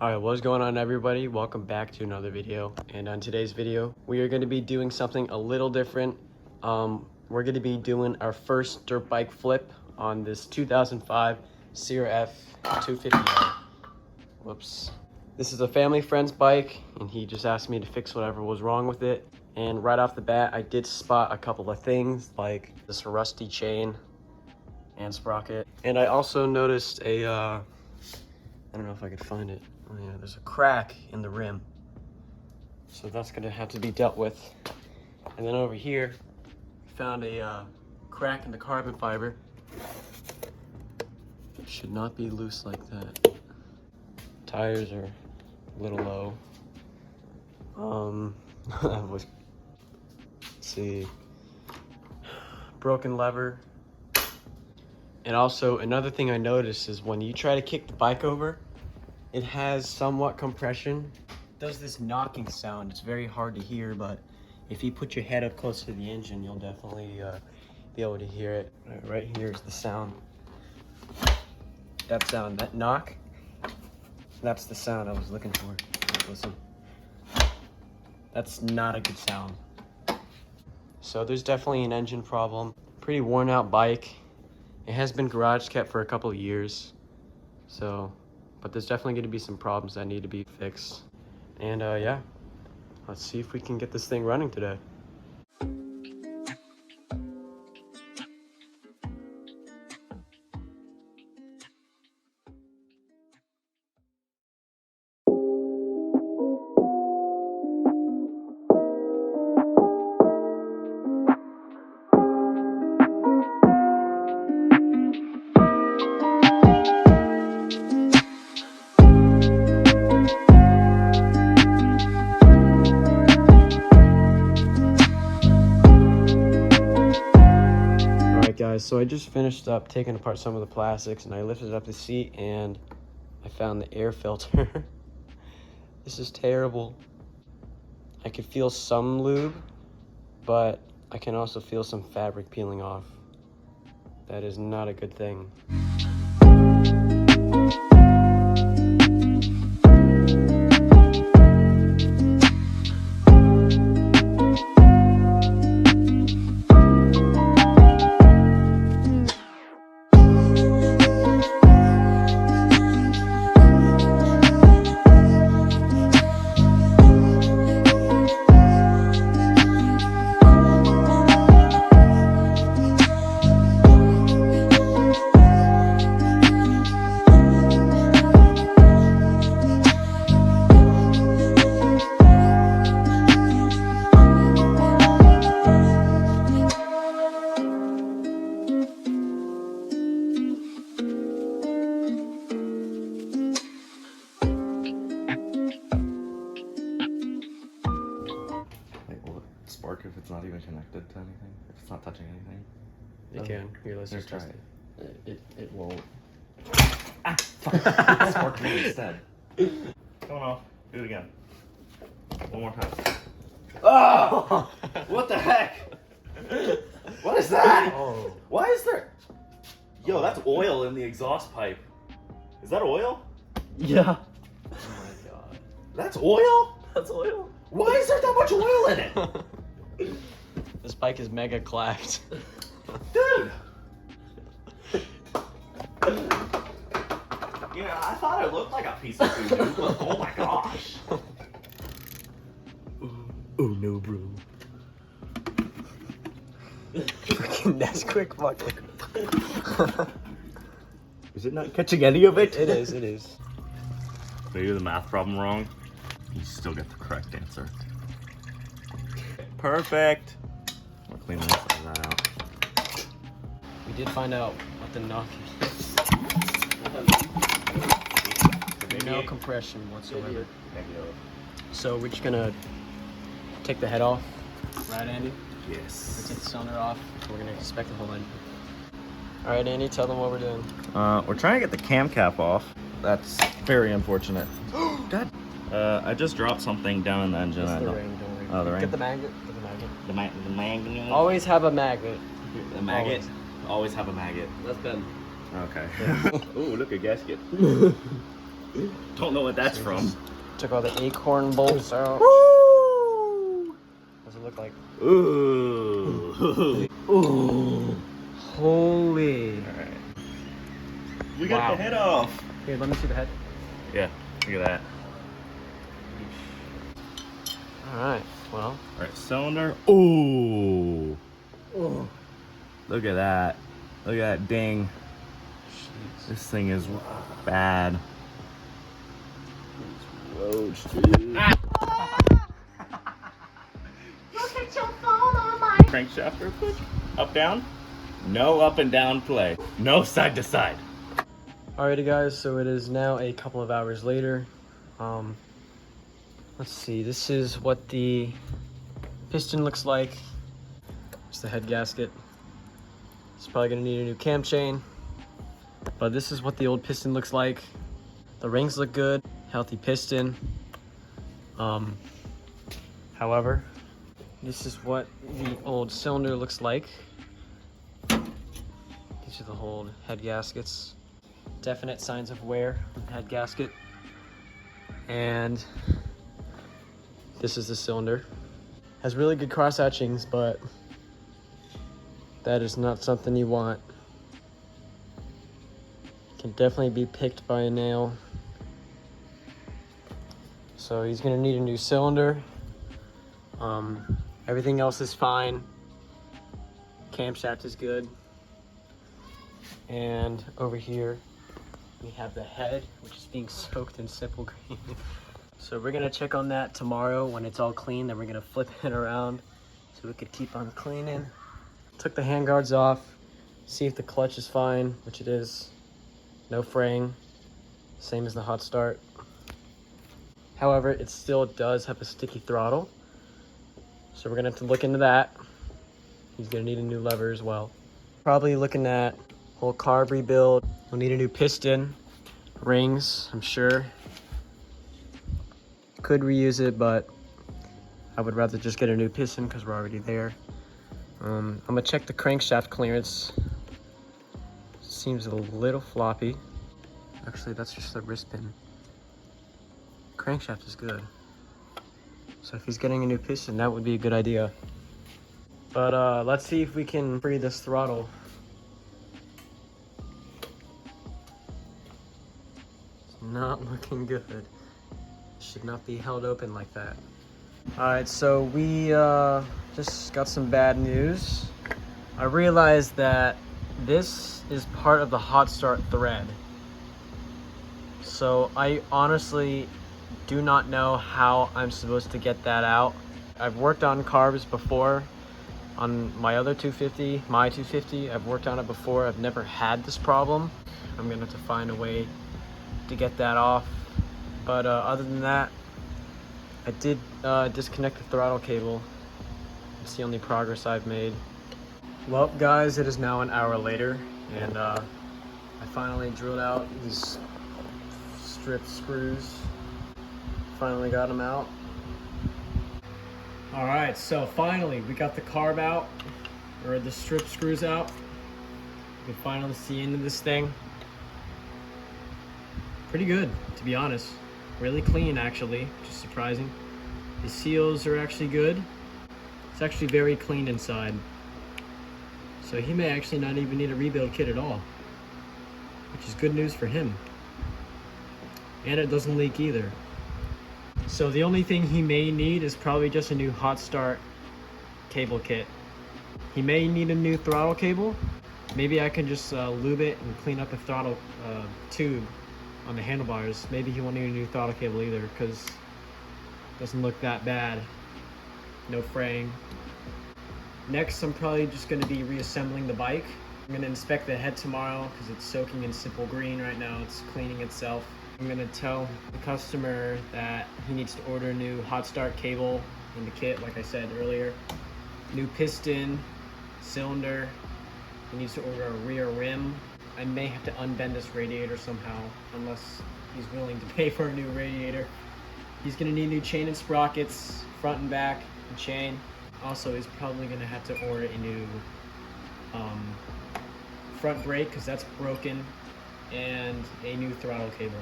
Alright, what's going on everybody? Welcome back to another video. And on today's video, we are going to be doing something a little different. We're going to be doing our first dirt bike flip on this 2005 Crf250r. Whoops. This is a family friend's bike, and he just asked me to fix whatever was wrong with it. And right off the bat, I did spot a couple of things, like this rusty chain and sprocket. And I also noticed a, I don't know if I could find it. Oh yeah, there's a crack in the rim. So that's gonna have to be dealt with. And then over here, found a crack in the carbon fiber. Should not be loose like that. Tires are a little low. Let's see. Broken lever. And also another thing I noticed is when you try to kick the bike over, it has somewhat compression. It does this knocking sound. It's very hard to hear, but if you put your head up close to the engine, you'll definitely be able to hear it. Right here is the sound. That sound, that knock, that's the sound I was looking for. Listen. That's not a good sound. So there's definitely an engine problem. Pretty worn out bike. It has been garage kept for a couple of years. But there's definitely going to be some problems that need to be fixed. And yeah, let's see if we can get this thing running today. Guys, so I just finished up taking apart some of the plastics, and I lifted up the seat and I found the air filter. This is terrible. I could feel some lube, but I can also feel some fabric peeling off. That is not a good thing. Spark if it's not even connected to anything, if it's not touching anything. You can. Here, let's just try it. It won't. Ah, fuck. Spark me instead. Going off. Do it again. One more time. Oh! What the heck? What is that? Oh. Why is there? Yo, that's oil in the exhaust pipe. Is that oil? Yeah. Oh my god. That's oil? That's oil. Why is there that much oil in it? This bike is mega clapped. Dude! Yeah, I thought it looked like a piece of food, dude, but oh my gosh. Oh no, bro. Freaking Nesquik bucket. Is it not catching any of it? It is, it is. Maybe the math problem wrong. You still get the correct answer. Perfect. I'll clean the rest of that out. We did find out what the knock is. No compression whatsoever. So we're just gonna take the head off, right, Andy? Yes. We'll take the cylinder off. We're gonna inspect the whole engine. All right, Andy, tell them what we're doing. We're trying to get the cam cap off. That's very unfortunate. God. I just dropped something down in the engine. It's the ring, don't worry. Oh, the ring. Get the magnet. Get the magnet. The magnet. Always have a magnet. The maggot. Always have a maggot. That's Ben. Okay. Ooh, look, a gasket. Don't know what that's from. Took all the acorn bolts out. Woo! What's it look like? Ooh. Ooh. Holy. Alright. We got the head off. Here, let me see the head. Yeah, look at that. Alright, well. Alright, cylinder. Ooh. Ooh. Look at that. Look at that ding. Jeez. This thing is bad. Roach, dude. Ah! Look at your phone on my Crankshaft real quick. Up, down. No up and down play. No side to side. Alrighty guys, so it is now a couple of hours later. Let's see, this is what the piston looks like. It's the head gasket. It's probably gonna need a new cam chain. But this is what the old piston looks like. The rings look good, healthy piston. However, this is what the old cylinder looks like. These are the old head gaskets. Definite signs of wear on the head gasket. And this is the cylinder. Has really good cross hatchings, but that is not something you want. Can definitely be picked by a nail. So he's gonna need a new cylinder. Everything else is fine. Camshaft is good. And over here, we have the head, which is being soaked in simple green. So we're gonna check on that tomorrow when it's all clean. Then we're gonna flip it around so we could keep on cleaning. Took the handguards off, see if the clutch is fine, which it is. No fraying, same as the hot start. However, it still does have a sticky throttle. So we're gonna have to look into that. He's gonna need a new lever as well. Probably looking at whole carb rebuild. We'll need a new piston, rings, I'm sure. Could reuse it, but I would rather just get a new piston because we're already there. I'm gonna check the crankshaft clearance. Seems a little floppy. Actually, that's just the wrist pin. Crankshaft is good. So if he's getting a new piston, that would be a good idea. But let's see if we can free this throttle. It's not looking good. Should not be held open like that. Alright, so we just got some bad news. I realized that this is part of the hot start thread. So I honestly do not know how I'm supposed to get that out. I've worked on carbs before on my other 250, my 250. I've worked on it before. I've never had this problem. I'm gonna have to find a way to get that off. But other than that, I did disconnect the throttle cable. It's the only progress I've made. Well, guys, it is now an hour later, and I finally drilled out these strip screws. Finally got them out. All right, so finally we got the carb out, or the strip screws out. You can finally see into this thing. Pretty good, to be honest. Really clean, actually, which is surprising. The seals are actually good. It's actually very clean inside. So he may actually not even need a rebuild kit at all, which is good news for him. And it doesn't leak either. So the only thing he may need is probably just a new hot start cable kit. He may need a new throttle cable. Maybe I can just lube it and clean up the throttle tube on the handlebars. Maybe he won't need a new throttle cable either, because it doesn't look that bad. No fraying. Next, I'm probably just going to be reassembling the bike. I'm going to inspect the head tomorrow because it's soaking in simple green right now. It's cleaning itself. I'm going to tell the customer that he needs to order a new hot start cable in the kit, like I said earlier. New piston, cylinder. He needs to order a rear rim. I may have to unbend this radiator somehow, unless he's willing to pay for a new radiator. He's going to need new chain and sprockets, front and back, and chain. Also, he's probably going to have to order a new front brake, because that's broken, and a new throttle cable.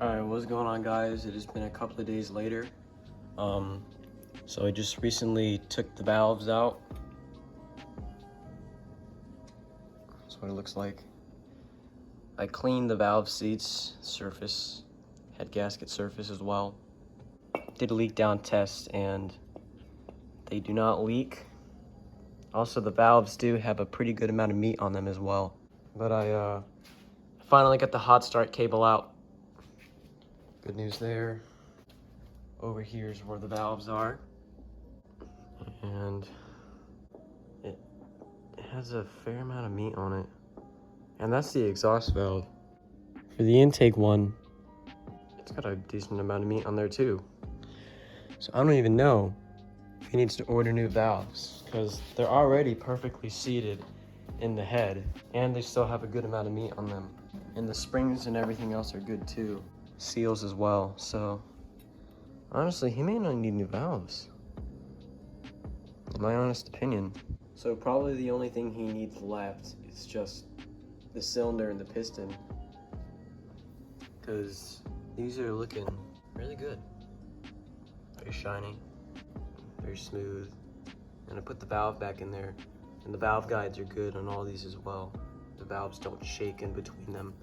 Alright, what's going on, guys? It has been a couple of days later. So I just recently took the valves out. That's what it looks like. I cleaned the valve seats surface, head gasket surface as well. Did a leak down test and they do not leak. Also, the valves do have a pretty good amount of meat on them as well. But I finally got the hot start cable out. Good news there. Over here is where the valves are. And it has a fair amount of meat on it. And that's the exhaust valve. For the intake one, it's got a decent amount of meat on there too. So I don't even know if he needs to order new valves, because they're already perfectly seated in the head and they still have a good amount of meat on them. And the springs and everything else are good too. Seals as well. So honestly, he may not need new valves, in my honest opinion. So probably the only thing he needs left is just the cylinder and the piston, because these are looking really good. Very shiny, very smooth. And I put the valve back in there, and the valve guides are good on all these as well. The valves don't shake in between them.